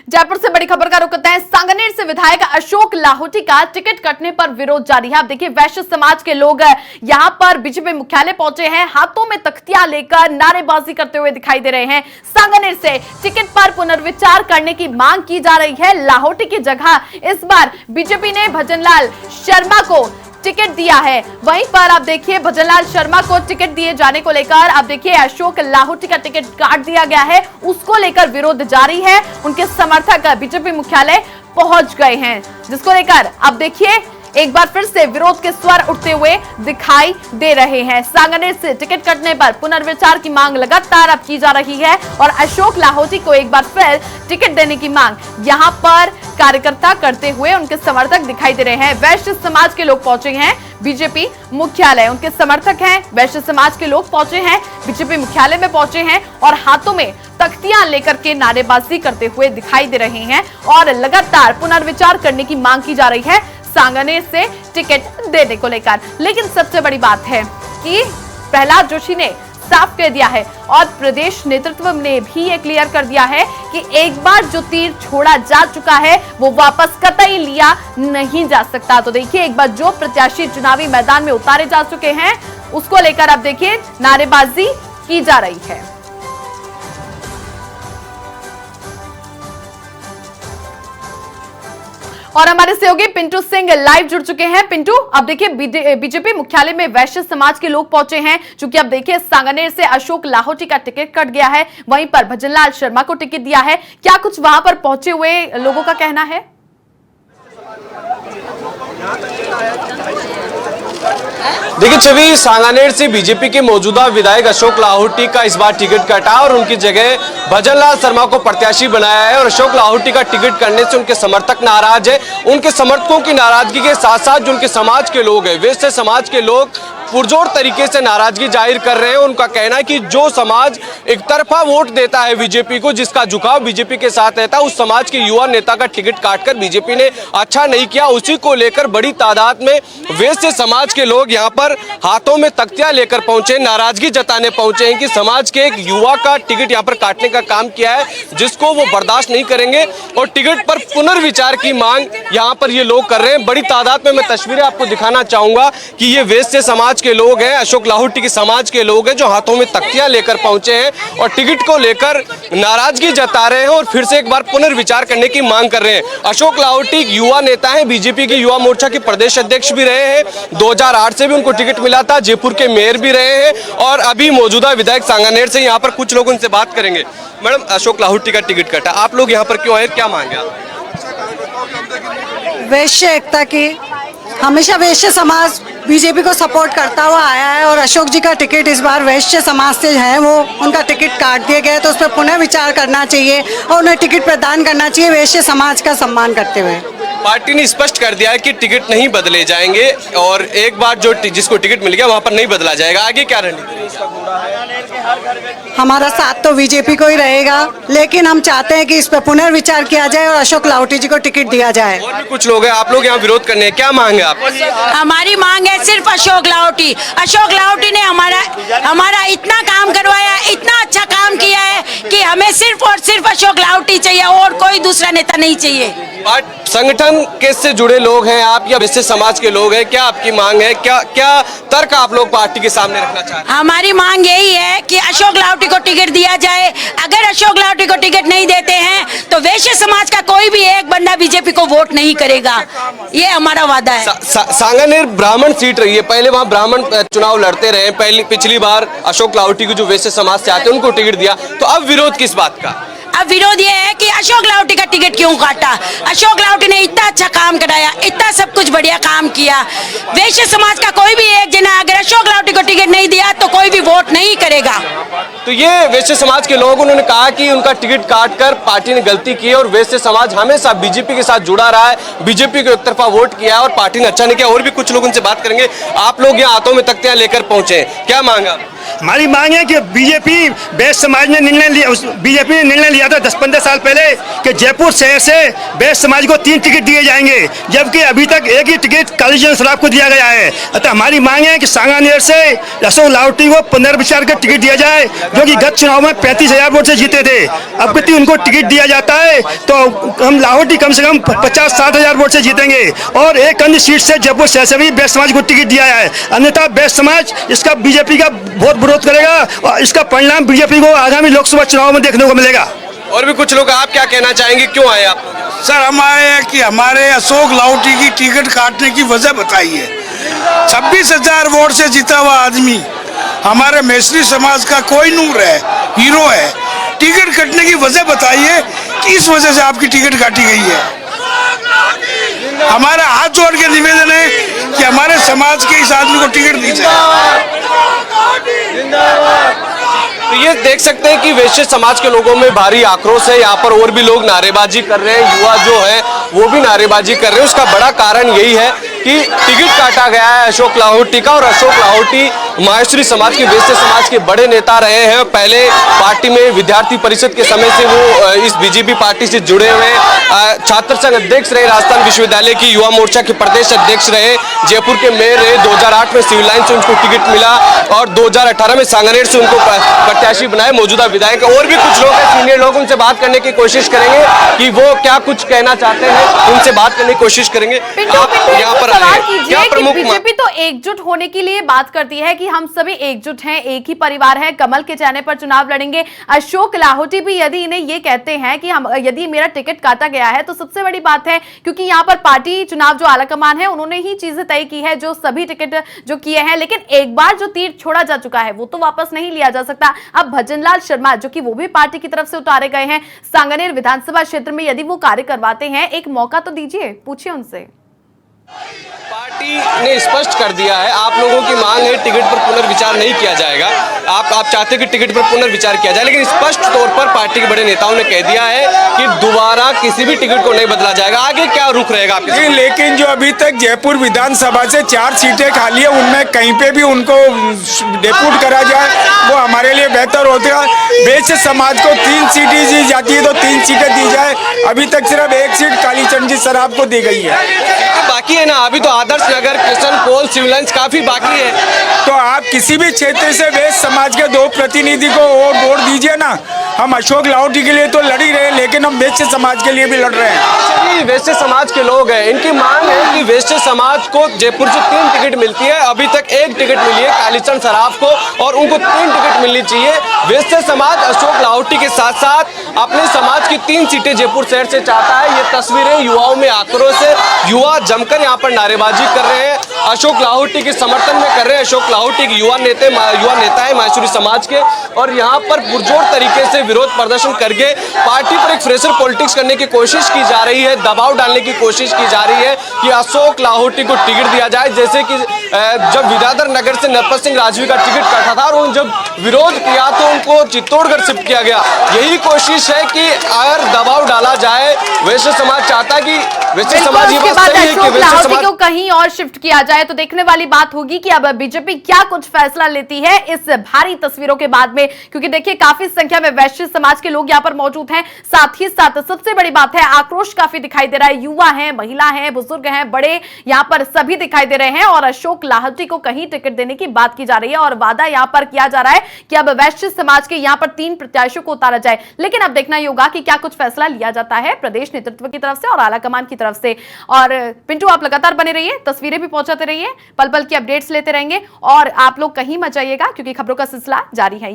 जयपुर से बड़ी खबर का रुख करते हैं। सांगानेर से विधायक अशोक लाहोटी का टिकट कटने पर विरोध जारी है। आप देखिए, वैश्य समाज के लोग यहां पर बीजेपी मुख्यालय पहुंचे हैं, हाथों में तख्तियां लेकर नारेबाजी करते हुए दिखाई दे रहे हैं। सांगानेर से टिकट पर पुनर्विचार करने की मांग की जा रही है। लाहोटी की जगह इस बार बीजेपी ने भजनलाल शर्मा को टिकट दिया है। वहीं पर आप देखिए, भजनलाल शर्मा को टिकट दिए जाने को लेकर आप देखिए अशोक लाहोटी का टिकट काट दिया गया है, उसको लेकर विरोध जारी है। उनके समर्थक बीजेपी मुख्यालय पहुंच गए हैं, जिसको लेकर अब देखिए एक बार फिर से विरोध के स्वर उठते हुए दिखाई दे रहे हैं। सांगानेर से टिकट कटने पर पुनर्विचार की मांग लगातार अब की जा रही है और अशोक लाहोटी को एक बार फिर टिकट देने की मांग यहां पर कार्यकर्ता करते हुए उनके समर्थक दिखाई दे रहे हैं। वैश्य समाज के लोग पहुंचे हैं बीजेपी मुख्यालय, उनके समर्थक हैं, वैश्य समाज के लोग पहुंचे हैं बीजेपी मुख्यालय में पहुंचे हैं और हाथों में तख्तियां लेकर के नारेबाजी करते हुए दिखाई दे रहे हैं और लगातार पुनर्विचार करने की मांग की जा रही है सांगानेर से टिकट देने को लेकर। लेकिन सबसे बड़ी बात है कि प्रहलाद जोशी ने साफ कह दिया है और प्रदेश नेतृत्व ने भी ये क्लियर कर दिया है कि एक बार जो तीर छोड़ा जा चुका है वो वापस कतई लिया नहीं जा सकता। तो देखिए, एक बार जो प्रत्याशी चुनावी मैदान में उतारे जा चुके हैं उसको लेकर अब देखिए नारेबाजी की जा रही है। और हमारे सहयोगी पिंटू सिंह लाइव जुड़ चुके हैं। पिंटू, अब देखिए बीजेपी मुख्यालय में वैश्य समाज के लोग पहुंचे हैं, क्योंकि अब देखिए सांगानेर से अशोक लाहोटी का टिकट कट गया है, वहीं पर भजनलाल शर्मा को टिकट दिया है। क्या कुछ वहां पर पहुंचे हुए लोगों का कहना है? देखिए छवि, सांगानेर से बीजेपी के मौजूदा विधायक अशोक लाहोटी का इस बार टिकट कटा और उनकी जगह भजनलाल शर्मा को प्रत्याशी बनाया है और अशोक लाहोटी का टिकट करने से उनके समर्थक नाराज है। उनके समर्थकों की नाराजगी के साथ साथ जो उनके समाज के लोग हैं, वैश्य समाज के लोग पुरजोर तरीके से नाराजगी जाहिर कर रहे हैं। उनका कहना है कि जो समाज एक तरफा वोट देता है बीजेपी को, जिसका झुकाव बीजेपी के साथ रहता है, उस समाज के युवा नेता का टिकट काटकर बीजेपी ने अच्छा नहीं किया। उसी को लेकर बड़ी तादाद में वैश्य समाज के लोग यहाँ पर हाथों में तख्तियां लेकर पहुंचे, नाराजगी जताने पहुंचे हैं कि समाज के एक युवा का टिकट यहाँ पर काटने का काम किया है, जिसको वो बर्दाश्त नहीं करेंगे और टिकट पर पुनर्विचार की मांग यहाँ पर ये लोग कर रहे हैं। बड़ी तादाद में मैं तस्वीरें आपको दिखाना चाहूंगा कि ये वैश्य समाज के लोग हैं, अशोक लाहोटी के समाज के लोग हैं, जो हाथों में तख्तियां लेकर पहुंचे हैं और टिकट को लेकर नाराजगी जता रहे हैं और फिर से एक बार पुनर्विचार करने की मांग कर रहे हैं। अशोक लाहोटी युवा नेता हैं, बीजेपी के युवा मोर्चा के प्रदेश अध्यक्ष भी रहे हैं, 2008 से भी उनको टिकट मिला था, जयपुर के मेयर भी रहे हैं और अभी मौजूदा विधायक सांगानेर से। यहाँ पर कुछ लोग उनसे बात करेंगे। मैडम, अशोक लाहोटी का टिकट कटा, आप लोग यहाँ पर क्यों आए, क्या मांगे? वैश्य एकता की, हमेशा वैश्य समाज बीजेपी को सपोर्ट करता हुआ आया है और अशोक जी का टिकट इस बार वैश्य समाज से है, वो उनका टिकट काट दिए गए, तो उस पर पुनः विचार करना चाहिए और उन्हें टिकट प्रदान करना चाहिए वैश्य समाज का सम्मान करते हुए। पार्टी ने स्पष्ट कर दिया है कि टिकट नहीं बदले जाएंगे और एक बार जो जिसको टिकट मिल गया वहां पर नहीं बदला जाएगा। आगे क्या रणनीति? हमारा साथ तो बीजेपी को ही रहेगा, लेकिन हम चाहते हैं कि इस पर पुनर्विचार किया जाए और अशोक लाहोटी जी को टिकट दिया जाए। और भी कुछ लोग हैं, आप लोग यहाँ विरोध करने हैं, क्या मांग है आप? हमारी मांग है सिर्फ अशोक लाहोटी। अशोक लाहोटी ने हमारा इतना काम करवाया, इतना अच्छा काम किया है कि हमें सिर्फ और सिर्फ अशोक लाहोटी चाहिए और कोई दूसरा नेता नहीं चाहिए। संगठन के से जुड़े लोग हैं आप या वैश्य समाज के लोग हैं, क्या आपकी मांग है, क्या तर्क आप लोग पार्टी के सामने रखना चाहते हैं? हमारी मांग यही है कि अशोक लाहोटी को टिकट दिया जाए। अगर अशोक लाहोटी को टिकट नहीं देते हैं तो वैश्य समाज का कोई भी एक बंदा बीजेपी को वोट नहीं करेगा, ये हमारा वादा है। सांगानेर ब्राह्मण सीट रही है, पहले वहाँ ब्राह्मण चुनाव लड़ते रहे, पिछली बार अशोक लाहोटी को जो वैश्य समाज से आते हैं उनको टिकट दिया, तो अब विरोध किस बात का? अब विरोध ये है कि अशोक लाहोटी का टिकट क्यों काटा। अशोक लाहोटी ने इतना अच्छा काम कराया, इतना सब कुछ बढ़िया काम किया। वैश्य समाज का कोई भी एक जना अगर अशोक लाहोटी को टिकट नहीं दिया तो कोई भी वोट नहीं करेगा। तो ये वैश्य समाज के लोग, उन्होंने कहा कि उनका टिकट काटकर पार्टी ने गलती की है और वैश्य समाज हमेशा बीजेपी के साथ जुड़ा रहा है, बीजेपी को एक तरफा वोट किया और पार्टी ने अच्छा नहीं किया। और भी कुछ लोग उनसे बात करेंगे। आप लोग यहाँ हाथों में तख्तियां लेकर पहुंचे, क्या मांगा? हमारी मांग है कि बीजेपी वैश्य समाज ने निर्णय लिया, बीजेपी ने निर्णय लिया था 10-15 साल पहले कि जयपुर शहर से वैश्य समाज को 3 टिकट दिए जाएंगे, जबकि अभी तक एक ही टिकट कालीचरण सराफ को दिया गया है। अतः हमारी मांग है कि सांगानेर से अशोक लाहोटी को पुनर्विचार का टिकट दिया जाए, जो कि गत चुनाव में 35,000 वोट से जीते थे। अब यदि उनको टिकट दिया जाता है तो हम लाहोटी कम से कम 50-60,000 वोट से जीतेंगे, और एक अन्य सीट से जयपुर शहर से भी वैश्य समाज को टिकट दिया है। अन्यथा वैश्य समाज इसका बीजेपी का बहुत विरोध करेगा और इसका परिणाम बीजेपी को आगामी लोकसभा चुनाव में देखने को मिलेगा। और भी कुछ लोग, आप क्या कहना चाहेंगे, क्यों आए आप? सर हम आए हैं कि हमारे अशोक लाहोटी की टिकट काटने की वजह बताइए। 26,000 वोट से जीता हुआ आदमी हमारे मैसरी समाज का कोई नूर है, हीरो है। टिकट कटने की वजह बताइए कि इस वजह से आपकी टिकट काटी गई है। हमारा हाथ जोड़ के निवेदन है कि हमारे समाज के इस आदमी को टिकट दी जाए। तो ये देख सकते हैं कि वैश्य समाज के लोगों में भारी आक्रोश है। यहाँ पर और भी लोग नारेबाजी कर रहे हैं, युवा जो है वो भी नारेबाजी कर रहे हैं। उसका बड़ा कारण यही है कि टिकट काटा गया है अशोक लाहोटी का, और अशोक लाहोटी माहेश्वरी समाज के, वैश्य समाज के बड़े नेता रहे हैं। पहले पार्टी में विद्यार्थी परिषद के समय से वो इस बीजेपी पार्टी से जुड़े हुए छात्र संघ अध्यक्ष रहे, राजस्थान विश्वविद्यालय की युवा मोर्चा के प्रदेश अध्यक्ष रहे, जयपुर के मेयर रहे। 2008 में सिविल लाइन से उनको टिकट मिला और 2018 में सांगानेर से उनको प्रत्याशी बनाए मौजूदा विधायक। और भी कुछ लोग हैं, सीनियर लोग, उनसे बात करने की कोशिश करेंगे कि वो क्या कुछ कहना चाहते हैं, उनसे बात करने की कोशिश करेंगे। आप यहाँ पर बीजेपी तो एकजुट होने के लिए बात करती है कि हम सभी एकजुट हैं, एक ही परिवार है, कमल के चेहरे पर चुनाव लड़ेंगे। अशोक लाहोटी भी यदि इन्हें ये कहते हैं कि हम, यदि मेरा टिकट काटा गया है तो सबसे बड़ी बात है, क्योंकि यहाँ पर पार्टी चुनाव जो आलाकमान है उन्होंने ही चीजें तय की है, जो सभी टिकट जो किए हैं। लेकिन एक बार जो तीर छोड़ा जा चुका है वो तो वापस नहीं लिया जा सकता। अब भजनलाल शर्मा जो कि वो भी पार्टी की तरफ से उतारे गए हैं, सांगानेर विधानसभा क्षेत्र में यदि वो कार्य करवाते हैं, एक मौका तो दीजिए, पूछिए उनसे। पार्टी ने स्पष्ट कर दिया है, आप लोगों की मांग है टिकट पर पुनर्विचार नहीं किया जाएगा। आप चाहते हैं कि टिकट पर पुनर्विचार किया जाए, लेकिन स्पष्ट तौर पर पार्टी के बड़े नेताओं ने कह दिया है कि दोबारा किसी भी टिकट को नहीं बदला जाएगा। आगे क्या रुख रहेगा आपके? लेकिन जो अभी तक जयपुर विधानसभा से 4 सीटें खाली है, उनमें कहीं पे भी उनको डेप्यूट करा जाए वो हमारे लिए बेहतर होता है। वैश्य समाज को 3 सीटें दी जाती है तो 3 सीटें दी जाए। अभी तक सिर्फ 1 सीट कालीचरण सराफ को दी गई है। बाकी है ना, अभी तो आदर्श नगर, किशन पोल, सिविल लाइंस काफी बाकी है। तो आप किसी भी क्षेत्र से वैश्य समाज के 2 प्रतिनिधि को और वोट दीजिए ना। हम अशोक लाहोटी के लिए तो लड़ ही रहे हैं, लेकिन हम वैश्य समाज के लिए भी लड़ रहे हैं। वैश्य समाज के लोग हैं, इनकी मांग है कि वैश्य समाज को जयपुर से 3 टिकट मिलती है, अभी तक 1 टिकट मिली है कालीचरण सराफ को, और उनको 3 टिकट मिलनी चाहिए। वैश्य समाज अशोक लाहोटी के साथ साथ अपने समाज की 3 सीटें जयपुर शहर से चाहता है। ये तस्वीरें युवाओं में आक्रोश है, युवा जमकर यहाँ पर नारेबाजी कर रहे हैं, अशोक लाहोटी के समर्थन में कर रहे हैं। अशोक लाहोटी एक युवा नेता है माहेश्वरी समाज के, और यहाँ पर पुरजोर तरीके से विरोध प्रदर्शन करके पार्टी पर एक फ्रेशर पॉलिटिक्स करने की कोशिश की जा रही है, दबाव डालने की कोशिश की जा रही है कि अशोक लाहोटी को टिकट दिया जाए। जैसे कि जब विद्याधर नगर से नरपत सिंह राजवी का टिकट कटा था और जब विरोध किया तो उनको चित्तौड़गढ़ शिफ्ट किया गया। यही कोशिश है कि अगर दबाव डाला जाए, वैश्य समाज चाहता है कि वैश्य समाज ये बात सही है कि वैश्य समाज को कहीं और शिफ्ट किया जाए। तो देखने वाली बात होगी कि अब बीजेपी क्या कुछ फैसला लेती है इस भारी तस्वीरों के बाद में, क्योंकि देखिए काफी संख्या में वैश्य समाज के लोग यहाँ पर मौजूद हैं। साथ ही साथ सबसे बड़ी बात है, आक्रोश काफी दिखाई दे रहा है, युवा हैं, महिला हैं, बुजुर्ग हैं, बड़े यहाँ पर सभी दिखाई दे रहे हैं, और अशोक लाहोटी को कहीं टिकट देने की बात की जा रही है, और वादा यहाँ पर किया जा रहा है कि अब वैश्य समाज के यहाँ पर 3 प्रत्याशियों को उतारा जाए। लेकिन अब देखना ही होगा कि क्या कुछ फैसला लिया जाता है प्रदेश नेतृत्व की तरफ से और आलाकमान की तरफ से। और पिंटू, आप लगातार बने रहिए, तस्वीरें भी पहुंचाते रहिए, पल पल की अपडेट्स लेते रहेंगे, और आप लोग कहीं मत जाइएगा क्योंकि खबरों का सिलसिला जारी है।